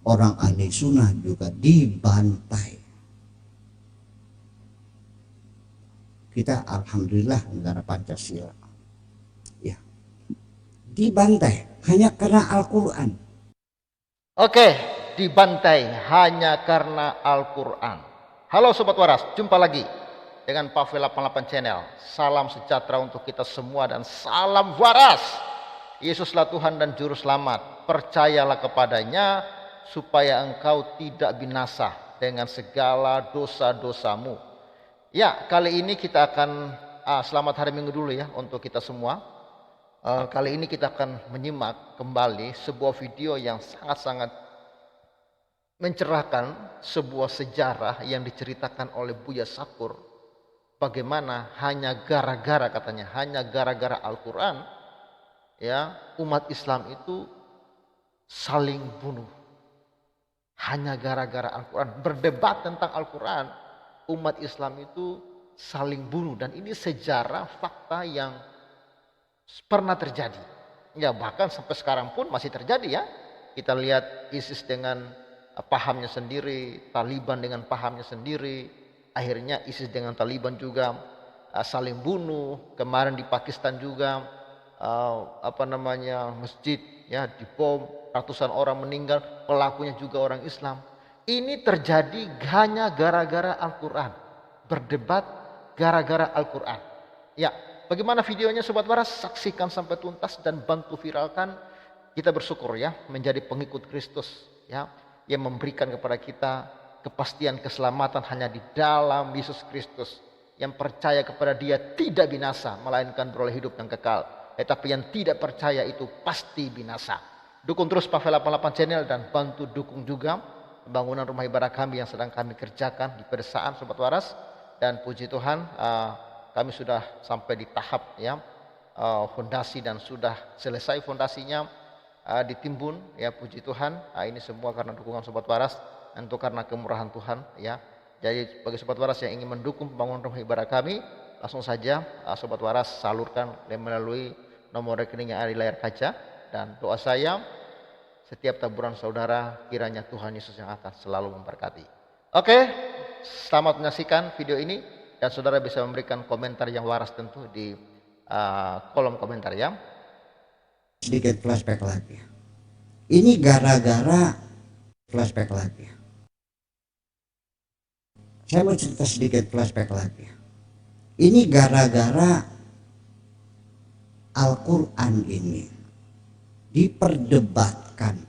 orang ahli sunnah juga dibantai. Kita alhamdulillah negara Pancasila, ya, dibantai hanya karena Al-Quran. Oke, dibantai hanya karena Al-Quran. Halo Sobat Waras, jumpa lagi dengan Pavel 88 Channel. Salam sejahtera untuk kita semua dan salam waras. Yesuslah Tuhan dan Juru Selamat. Percayalah kepadanya supaya engkau tidak binasa dengan segala dosa-dosamu. Ya, kali ini kita akan selamat hari Minggu dulu ya untuk kita semua. Kali ini kita akan menyimak kembali sebuah video yang sangat-sangat mencerahkan, sebuah sejarah yang diceritakan oleh Buya Syakur. Bagaimana hanya gara-gara, katanya, hanya gara-gara Al-Quran, ya, umat Islam itu saling bunuh. Hanya gara-gara Al-Quran, berdebat tentang Al-Quran, umat Islam itu saling bunuh. Dan ini sejarah fakta yang pernah terjadi. Ya, bahkan sampai sekarang pun masih terjadi ya. Kita lihat ISIS dengan pahamnya sendiri, Taliban dengan pahamnya sendiri. Akhirnya ISIS dengan Taliban juga saling bunuh. Kemarin di Pakistan juga masjid ya dibom, ratusan orang meninggal, pelakunya juga orang Islam. Ini terjadi hanya gara-gara Al-Quran. Berdebat gara-gara Al-Quran. Ya, bagaimana videonya Sobat Waras? Saksikan sampai tuntas dan bantu viralkan. Kita bersyukur ya menjadi pengikut Kristus ya, yang memberikan kepada kita kepastian keselamatan hanya di dalam Yesus Kristus. Yang percaya kepada Dia tidak binasa, melainkan beroleh hidup yang kekal. Tetapi yang tidak percaya itu pasti binasa. Dukung terus Pavel 88 Channel dan bantu dukung juga pembangunan rumah ibadah kami yang sedang kami kerjakan di pedesaan Sobat Waras. Dan puji Tuhan kami sudah sampai di tahap ya fondasi dan sudah selesai fondasinya ditimbun ya, puji Tuhan. Ini semua karena dukungan Sobat Waras dan itu karena kemurahan Tuhan ya. Jadi bagi Sobat Waras yang ingin mendukung pembangunan rumah ibadah kami, langsung saja Sobat Waras salurkan melalui nomor rekening yang ada di layar kaca. Dan doa saya, setiap taburan saudara kiranya Tuhan Yesus yang akan selalu memberkati. Oke, selamat menyaksikan video ini dan saudara bisa memberikan komentar yang waras tentu di kolom komentar ya. Sedikit flashback lagi. Ini gara-gara flashback lagi. Saya mau cerita sedikit flashback lagi. Ini gara-gara Al-Quran ini diperdebatkan.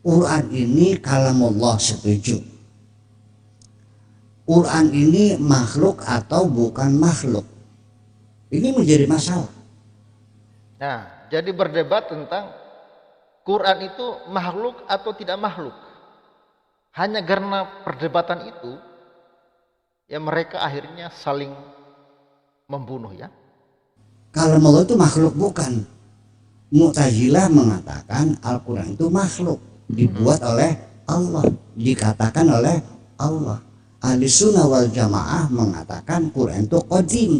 Quran ini kalamullah, setuju. Quran ini makhluk atau bukan makhluk, ini menjadi masalah. Nah, jadi berdebat tentang Quran itu makhluk atau tidak makhluk. Hanya karena perdebatan itu ya mereka akhirnya saling membunuh ya. Kalamullah itu makhluk bukan. Mu'tazilah mengatakan Al-Quran itu makhluk, dibuat oleh Allah, dikatakan oleh Allah. Ahli sunnah wal jamaah mengatakan Quran itu qadim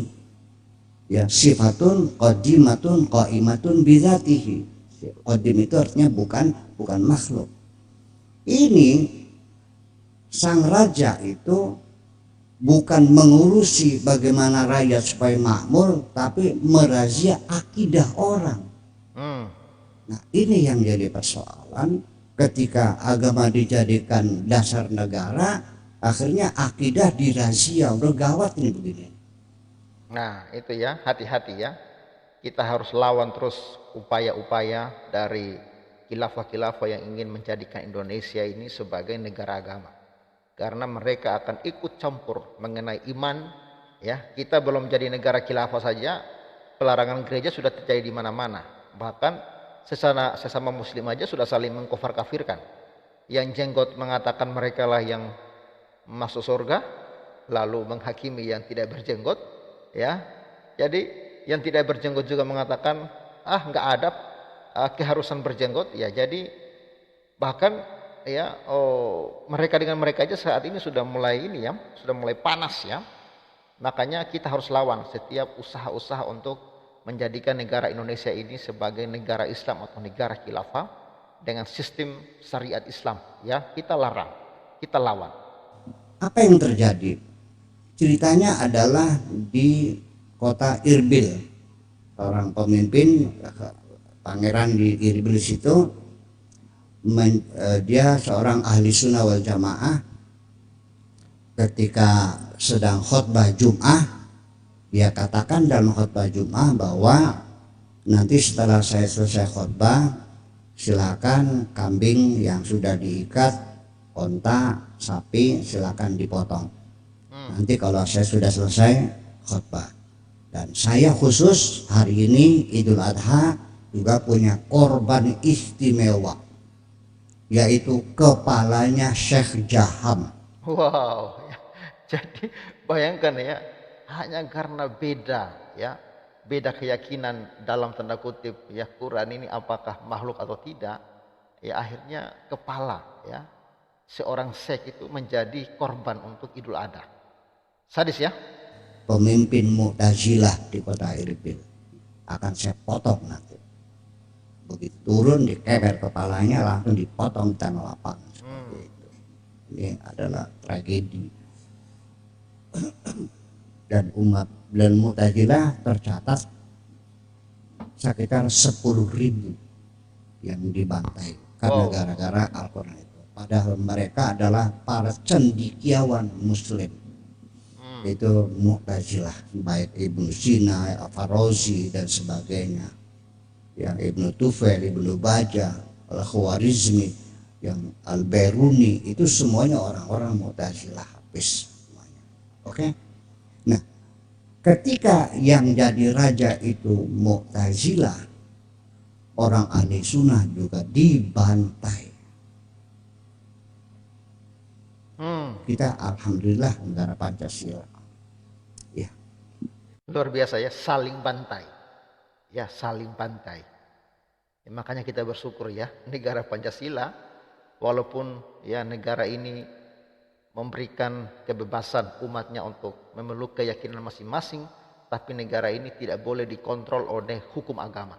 ya, sifatun qadimatun qaimatun bizatihi. Qadim itu artinya bukan makhluk. Ini sang raja itu bukan mengurusi bagaimana rakyat supaya makmur, tapi merazia akidah orang. Nah, ini yang jadi persoalan ketika agama dijadikan dasar negara, akhirnya akidah dirazia. Udah gawat nih begini. Nah, itu ya, hati-hati ya. Kita harus lawan terus upaya-upaya dari khilafah-khilafah yang ingin menjadikan Indonesia ini sebagai negara agama. Karena mereka akan ikut campur mengenai iman ya. Kita belum jadi negara khilafah saja, pelarangan gereja sudah terjadi di mana-mana. Bahkan sesama muslim aja sudah saling mengkafir-kafirkan. Yang jenggot mengatakan mereka lah yang masuk surga, lalu menghakimi yang tidak berjenggot ya. Jadi yang tidak berjenggot juga mengatakan nggak ada keharusan berjenggot ya. Jadi bahkan ya mereka dengan mereka aja saat ini sudah mulai ini ya, sudah mulai panas ya. Makanya kita harus lawan setiap usaha-usaha untuk menjadikan negara Indonesia ini sebagai negara Islam atau negara khilafah. dengan sistem syariat Islam, ya kita larang, kita lawan. Apa yang terjadi? Ceritanya adalah di kota Irbil, seorang pemimpin pangeran di Irbil situ, dia seorang ahli sunnah wal jamaah. Ketika sedang khutbah Jum'ah, dia katakan dalam khutbah Jum'ah bahwa nanti setelah saya selesai khutbah, silakan kambing yang sudah diikat, onta, sapi silakan dipotong. Nanti kalau saya sudah selesai khutbah. Dan saya khusus hari ini Idul Adha juga punya korban istimewa, yaitu kepalanya Syekh Jaham. Wow, jadi bayangkan ya, hanya karena beda ya, beda keyakinan dalam tanda kutip ya, Quran ini apakah makhluk atau tidak, ya akhirnya kepala ya seorang syekh itu menjadi korban untuk Idul Adha. Sadis ya. Pemimpin Mu'tazilah di kota Irbil akan saya potong nanti. Begitu turun dikeber kepalanya langsung dipotong di tanah lapang seperti itu. Ini adalah tragedi. Dan umat dan Mu'tazilah tercatat sekitar 10.000 yang dibantai karena gara-gara Al-Quran itu. Padahal mereka adalah para cendekiawan Muslim, itu Mu'tazilah, baik Ibnu Sina, Al-Farazi dan sebagainya, yang Ibnu Tufail, Ibnu Bajjah, Al-Khwarizmi, yang Al-Bairuni, itu semuanya orang-orang Mu'tazilah habis semuanya. Oke? Nah, ketika yang jadi raja itu Mu'tazilah, orang ahli sunnah juga dibantai. Kita alhamdulillah negara Pancasila. Ya. Luar biasa ya, saling bantai. Ya, saling bantai. Ya, makanya kita bersyukur ya, negara Pancasila walaupun ya negara ini memberikan kebebasan umatnya untuk memeluk keyakinan masing-masing, tapi negara ini tidak boleh dikontrol oleh hukum agama.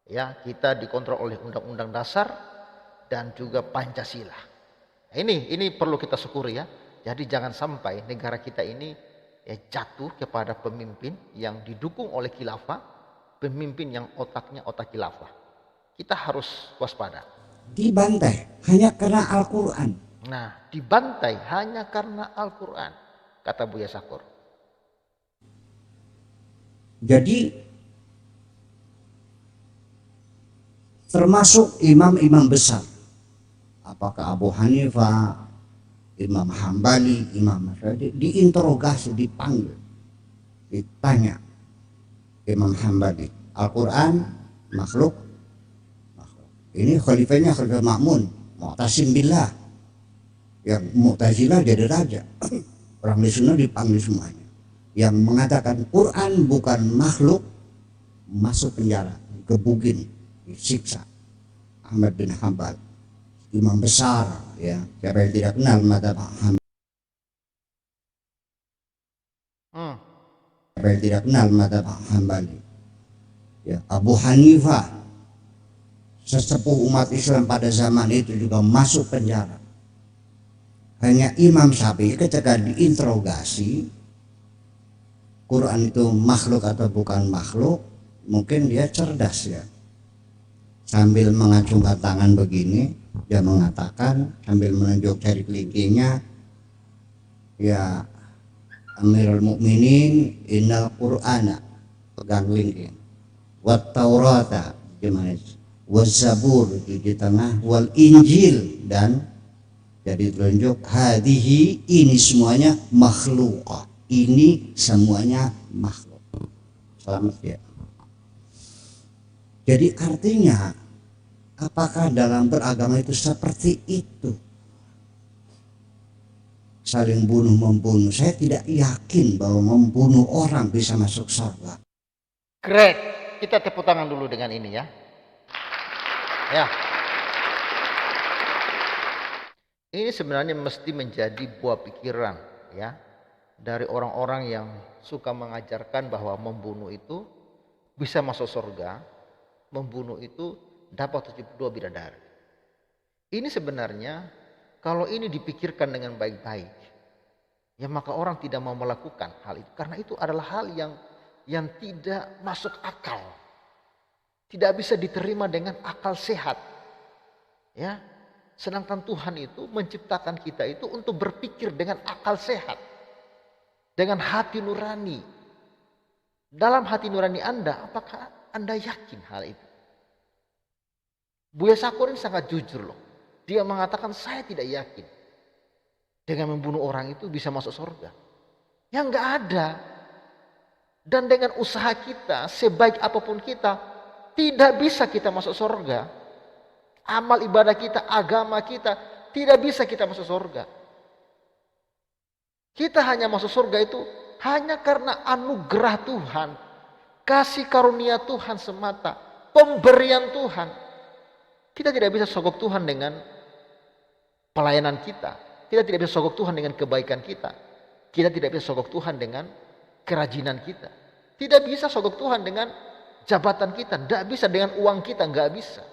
Ya, kita dikontrol oleh Undang-Undang Dasar dan juga Pancasila. Ini perlu kita syukuri ya. Jadi jangan sampai negara kita ini ya jatuh kepada pemimpin yang didukung oleh khilafah, pemimpin yang otaknya otak khilafah. Kita harus waspada. Dibantai hanya karena Al-Quran. Nah, dibantai hanya karena Al-Quran, kata Buya Syakur. Jadi termasuk imam-imam besar, apakah Abu Hanifah, Imam Hambali, Imam Syafi'i, diinterogasi, dipanggil, ditanya Imam Hambali, Al-Quran makhluk? Ini khalifahnya Khalifah Ma'mun, Mu'tasim billah, yang Mu'tazilah jadi raja. Orang di sana dipanggil semuanya. Yang mengatakan Quran bukan makhluk masuk penjara, gebugin, disiksa. Ahmad bin Hanbal, imam besar ya, siapa yang tidak kenal madzhab Hambali? Siapa yang tidak kenal madzhab Hambali? Ya, Abu Hanifah, sesepuh umat Islam pada zaman itu juga masuk penjara. Hanya Imam Syafi'i ketika diinterogasi Quran itu makhluk atau bukan makhluk, mungkin dia cerdas ya, sambil mengacungkan tangan begini, dia mengatakan sambil menunjuk jari kelingkingnya, ya Amirul Mukminin, innal Qur'ana, pegang kelingking, wat Taurata gimana, waz Zabur di tengah, wal Injil, dan jadi telunjuk hadihi, ini semuanya makhluk, ini semuanya makhluk. Selamat ya. Jadi artinya apakah dalam beragama itu seperti itu? Saling bunuh membunuh. Saya tidak yakin bahwa membunuh orang bisa masuk surga. Great. Kita tepuk tangan dulu dengan ini ya. Ya. Ini sebenarnya mesti menjadi buah pikiran ya dari orang-orang yang suka mengajarkan bahwa membunuh itu bisa masuk surga, membunuh itu dapat 72 bidadari. Ini sebenarnya kalau ini dipikirkan dengan baik-baik, ya maka orang tidak mau melakukan hal itu. Karena itu adalah hal yang tidak masuk akal. Tidak bisa diterima dengan akal sehat. Ya, sedangkan Tuhan itu menciptakan kita itu untuk berpikir dengan akal sehat. Dengan hati nurani. Dalam hati nurani Anda, apakah Anda yakin hal itu? Buya Sakur ini sangat jujur loh. Dia mengatakan saya tidak yakin. Dengan membunuh orang itu bisa masuk surga. Ya enggak ada. Dan dengan usaha kita, sebaik apapun kita, tidak bisa kita masuk surga. Amal ibadah kita, agama kita, tidak bisa kita masuk surga. Kita hanya masuk surga itu hanya karena anugerah Tuhan. Kasih karunia Tuhan semata. Pemberian Tuhan. Kita tidak bisa sogok Tuhan dengan pelayanan kita. Kita tidak bisa sogok Tuhan dengan kebaikan kita. Kita tidak bisa sogok Tuhan dengan kerajinan kita. Tidak bisa sogok Tuhan dengan jabatan kita. Tidak bisa dengan uang kita. Nggak bisa.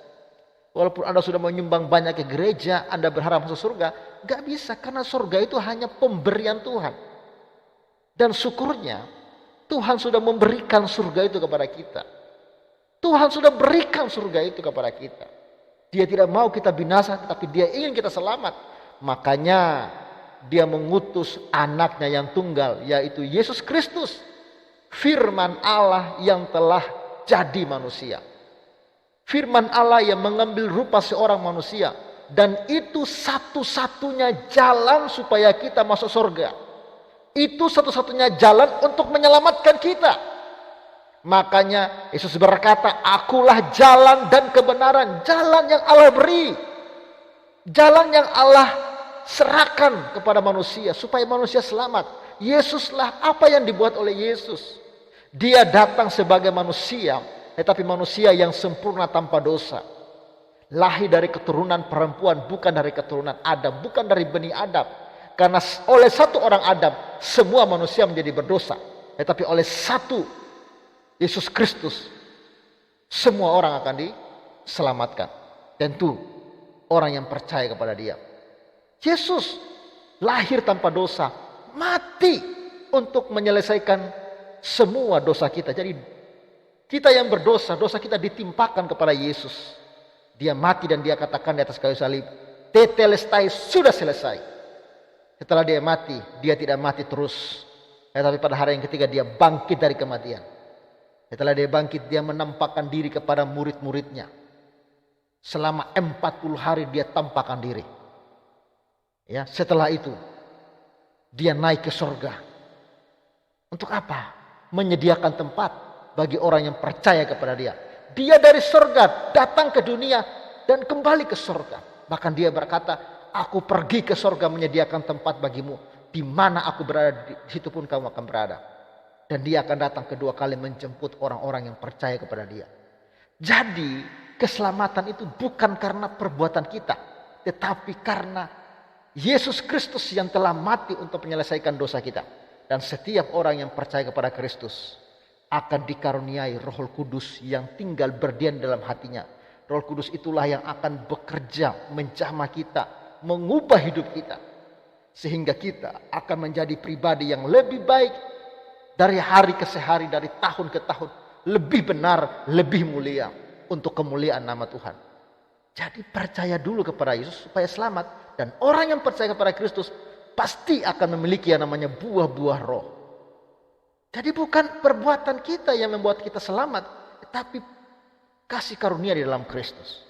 Walaupun Anda sudah menyumbang banyak ke gereja, Anda berharap masuk surga. Nggak bisa. Karena surga itu hanya pemberian Tuhan. Dan syukurnya Tuhan sudah memberikan surga itu kepada kita. Tuhan sudah berikan surga itu kepada kita. Dia tidak mau kita binasa, tetapi dia ingin kita selamat. Makanya dia mengutus anaknya yang tunggal, yaitu Yesus Kristus. Firman Allah yang telah jadi manusia. Firman Allah yang mengambil rupa seorang manusia. Dan itu satu-satunya jalan supaya kita masuk surga. Itu satu-satunya jalan untuk menyelamatkan kita. Makanya Yesus berkata, akulah jalan dan kebenaran. Jalan yang Allah beri. Jalan yang Allah serahkan kepada manusia. Supaya manusia selamat. Yesuslah apa yang dibuat oleh Yesus. Dia datang sebagai manusia. Tetapi manusia yang sempurna tanpa dosa. Lahir dari keturunan perempuan. Bukan dari keturunan Adam. Bukan dari benih Adam. Karena oleh satu orang Adam. Semua manusia menjadi berdosa. Tetapi oleh satu Yesus Kristus, semua orang akan diselamatkan. Tentu orang yang percaya kepada dia. Yesus lahir tanpa dosa, mati untuk menyelesaikan semua dosa kita. Jadi kita yang berdosa, dosa kita ditimpakan kepada Yesus. Dia mati dan dia katakan di atas kayu salib, tetelestai, sudah selesai. Setelah dia mati, dia tidak mati terus. Tetapi pada hari yang ketiga dia bangkit dari kematian. Setelah dia bangkit, dia menampakkan diri kepada murid-muridnya. Selama 40 hari dia tampakkan diri. Ya, setelah itu dia naik ke surga. Untuk apa? Menyediakan tempat bagi orang yang percaya kepada dia. Dia dari surga datang ke dunia dan kembali ke surga. Bahkan dia berkata, aku pergi ke surga menyediakan tempat bagimu. Di mana aku berada, di situ pun kamu akan berada. Dan dia akan datang kedua kali menjemput orang-orang yang percaya kepada dia. Jadi keselamatan itu bukan karena perbuatan kita. Tetapi karena Yesus Kristus yang telah mati untuk menyelesaikan dosa kita. Dan setiap orang yang percaya kepada Kristus akan dikaruniai Roh Kudus yang tinggal berdiam dalam hatinya. Roh Kudus itulah yang akan bekerja menjamah kita. Mengubah hidup kita. Sehingga kita akan menjadi pribadi yang lebih baik. Dari hari ke hari, dari tahun ke tahun. Lebih benar, lebih mulia. Untuk kemuliaan nama Tuhan. Jadi percaya dulu kepada Yesus supaya selamat. Dan orang yang percaya kepada Kristus pasti akan memiliki yang namanya buah-buah roh. Jadi bukan perbuatan kita yang membuat kita selamat. Tapi kasih karunia di dalam Kristus.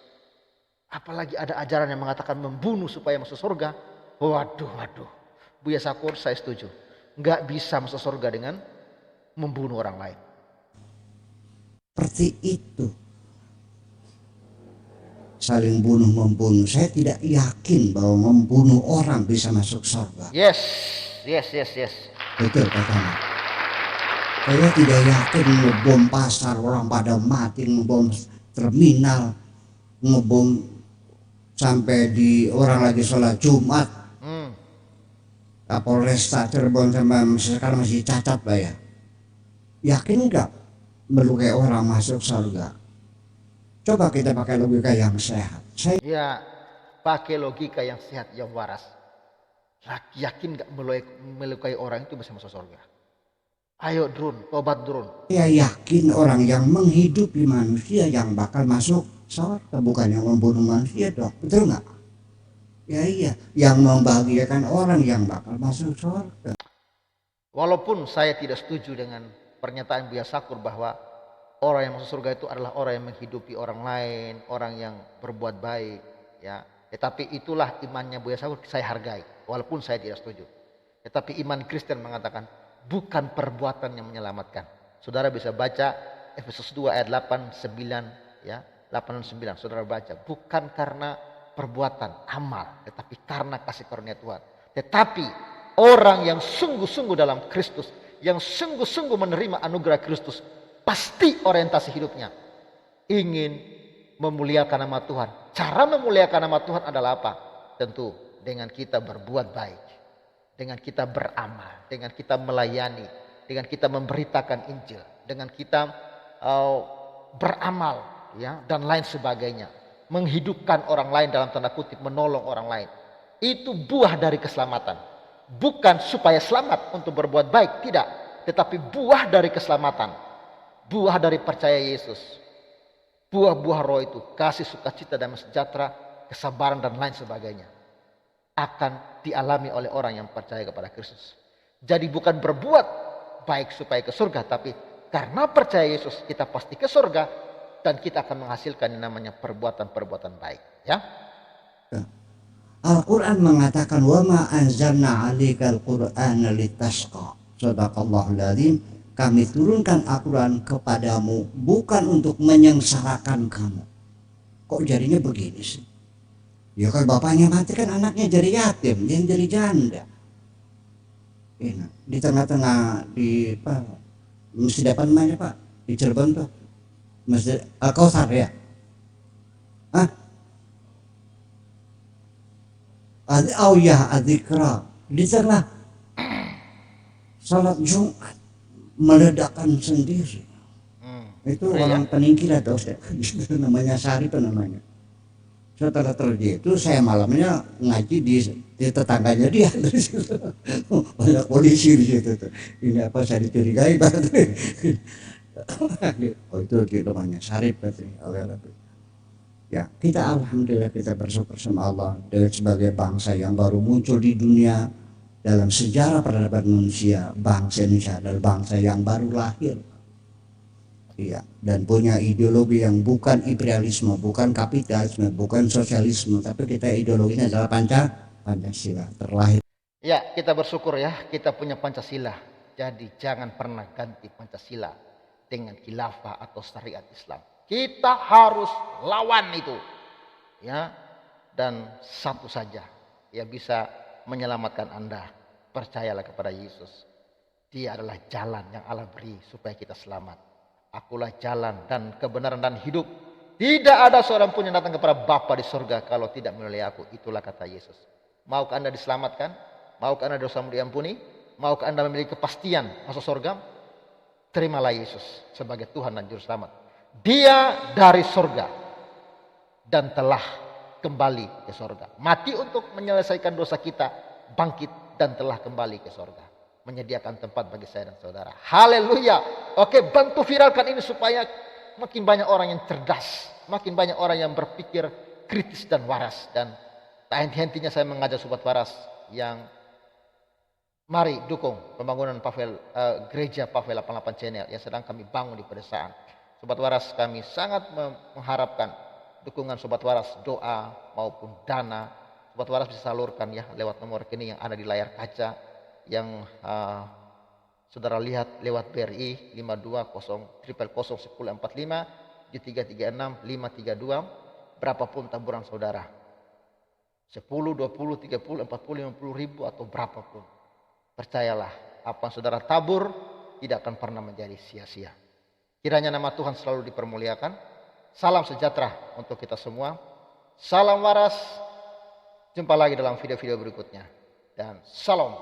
Apalagi ada ajaran yang mengatakan membunuh supaya masuk surga. Waduh. Buya Sakur, saya setuju. Nggak bisa masuk surga dengan membunuh orang lain. Seperti itu. Saling bunuh membunuh. Saya tidak yakin bahwa membunuh orang bisa masuk surga. Yes. Betul katanya. Saya tidak yakin ngebom pasar orang pada mati, ngebom terminal, ngebom sampai di orang lagi sholat Jumat. Kapolresta Cirebon sampai sekarang masih cacat Pak ya. Yakin enggak melukai orang masuk surga? Coba kita pakai logika yang sehat. Saya Ya, pakai logika yang sehat, yang waras. Yakin gak melukai orang itu bisa masuk surga? Ayo drone, tobat drone. yakin orang yang menghidupi manusia yang bakal masuk surga, bukan yang membunuh manusia dong. Betul nggak? Ya iya, yang membahagiakan orang yang bakal masuk surga. Walaupun saya tidak setuju dengan pernyataan Buya Sakur bahwa orang yang masuk surga itu adalah orang yang menghidupi orang lain, orang yang berbuat baik, ya. Tetapi itulah imannya Buya Sakur, saya hargai, walaupun saya tidak setuju. Tetapi iman Kristen mengatakan bukan perbuatan yang menyelamatkan. Saudara bisa baca Efesus 2 ayat 8, 9, ya, 8 dan 9. Saudara baca, bukan karena perbuatan amal, tetapi karena kasih karunia Tuhan. Tetapi orang yang sungguh-sungguh dalam Kristus, yang sungguh-sungguh menerima anugerah Kristus, pasti orientasi hidupnya ingin memuliakan nama Tuhan. Cara memuliakan nama Tuhan adalah apa? Tentu dengan kita berbuat baik, dengan kita beramal, dengan kita melayani, dengan kita memberitakan Injil, dengan kita beramal, ya, dan lain sebagainya. Menghidupkan orang lain, dalam tanda kutip menolong orang lain. Itu buah dari keselamatan. Bukan supaya selamat untuk berbuat baik, tidak. Tetapi buah dari keselamatan. Buah dari percaya Yesus. Buah-buah roh itu, kasih, sukacita, damai sejahtera, kesabaran dan lain sebagainya, akan dialami oleh orang yang percaya kepada Kristus. Jadi bukan berbuat baik supaya ke surga, tapi karena percaya Yesus kita pasti ke surga, dan kita akan menghasilkan yang namanya perbuatan-perbuatan baik, ya. Al-Quran mengatakan wa ma anzalna 'alaikal qur'ana litasqa. Shadaqallahul adzim. Kami turunkan Al-Quran kepadamu bukan untuk menyengsarakan kamu. Kok jadinya begini sih? Ya kan bapaknya mati kan anaknya jadi yatim, yang jadi janda. Di tengah-tengah di apa? Masjid apa namanya Pak? Di Cirebon tuh. Masjid Al-Kautsar ya. Oh ya, adzikra. Di tengah salat Jumat meledakkan sendiri. Itu orang peningkir atau namanya Sari itu namanya. Setelah terjadi itu saya malamnya ngaji di tetangganya dia. Banyak polisi di situ. Ini apa saya dicurigai banget. Oh itu namanya Sarip katanya. Ya kita alhamdulillah kita bersyukur sama Allah dengan sebagai bangsa yang baru muncul di dunia dalam sejarah peradaban manusia. Bangsa Indonesia adalah bangsa yang baru lahir. Iya, dan punya ideologi yang bukan imperialisme, bukan kapitalisme, bukan sosialisme, tapi kita ideologinya adalah Pancasila, terlahir. Ya, kita bersyukur ya, kita punya Pancasila. Jadi jangan pernah ganti Pancasila dengan khilafah atau syariat Islam. Kita harus lawan itu. Ya. Dan satu saja yang bisa menyelamatkan Anda. Percayalah kepada Yesus. Dia adalah jalan yang Allah beri supaya kita selamat. Akulah jalan dan kebenaran dan hidup. Tidak ada seorang pun yang datang kepada Bapa di surga kalau tidak melalui aku. Itulah kata Yesus. Maukah Anda diselamatkan? Maukah Anda dosamu diampuni? Maukah Anda memiliki kepastian masuk surga? Terimalah Yesus sebagai Tuhan dan Juru Selamat. Dia dari surga dan telah kembali ke surga. Mati untuk menyelesaikan dosa kita, bangkit dan telah kembali ke surga. Menyediakan tempat bagi saya dan saudara. Haleluya. Oke, bantu viralkan ini supaya makin banyak orang yang cerdas, makin banyak orang yang berpikir kritis dan waras. Dan tak henti-hentinya saya mengajak sobat waras yang mari dukung pembangunan gereja Pavel 88 Channel yang sedang kami bangun di pedesaan. Sobat waras, kami sangat mengharapkan dukungan sobat waras, doa maupun dana. Sobat waras bisa salurkan ya lewat nomor rekening yang ada di layar kaca yang saudara lihat lewat BRI 5200001045 di 336 532. Berapapun taburan saudara, 10, 20, 30, 40, 50 ribu atau berapapun, percayalah apa yang saudara tabur tidak akan pernah menjadi sia-sia. Kiranya nama Tuhan selalu dipermuliakan. Salam sejahtera untuk kita semua. Salam waras. Jumpa lagi dalam video-video berikutnya. Dan salam.